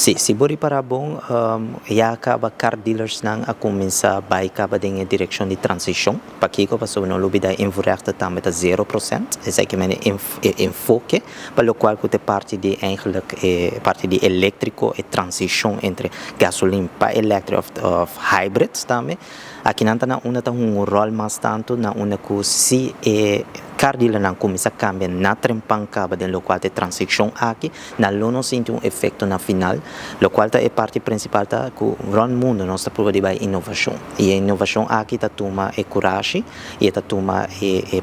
Sim, se bori para bom, já acaba car dealers nang a começar vai acaba em direção de transição, para que a pessoa não lubida inverter também a 0%, é que men enfoque, para o qual que parte de eigenlijk parte de elétrico e transição entre gasolina para elétrico of hybrids também. Aqui não está um rol mais tanto na uma que se car dealer não começa a cambiar na trempancaba de lo qual de transição aqui, na não sente efeito na final, lo qual é parte principal da que o mundo nós está procurando de inovação. E a inovação aqui está toma coragem e está toma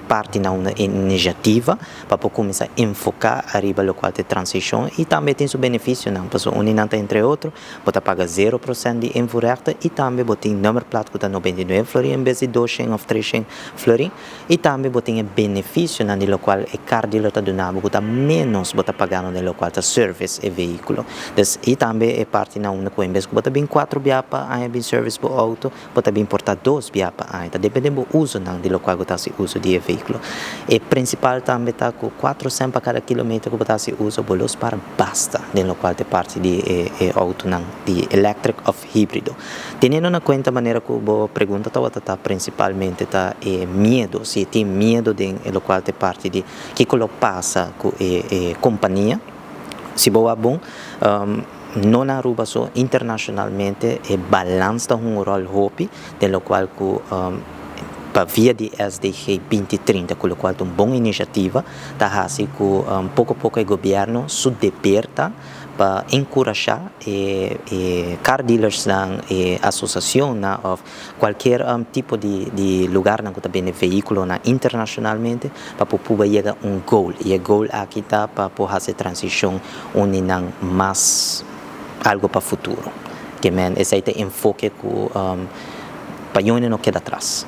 parte na uma iniciativa para começar a enfocar arriba lo qual de transição e também tem seu benefício não, porque uninanta entre outros, bota paga 0% de inverter e também bota número plato que está 99 florin em vez de 200 ou 300 florin e também bota benefício na lo qual é car dealer está donando bota menos bota pagando no qual está service e veículo. Des e também é parte na uma coisa, que bota bem 4 biapa aí bem service para auto, bota bem importar 2 biapa aí, tá dependendo do uso não de lo qual bota se uso de veículo. E principal também tá com 400 para cada quilômetro que bota se uso bolos para basta, de lo qual é parte de auto não de electric of híbrido. Tendo na conta maneira que boa pergunta tá principalmente tá medo, se tem medo de lo qual é parte de que colo passa com companhia. Se boa bom, não aruba só internacionalmente e balança um rol hopi, de lo qual para via de SDG 2030, com o qual é uma boa iniciativa, tá assim que pouco a pouco o governo se desperta para encorajar car dealers e associação of qualquer tipo de lugar na que também veículo na internacionalmente para poder chegar um goal e o goal aqui está para poder fazer transição onde não mais algo para o futuro que men esse é o enfoque que para não queda atrás.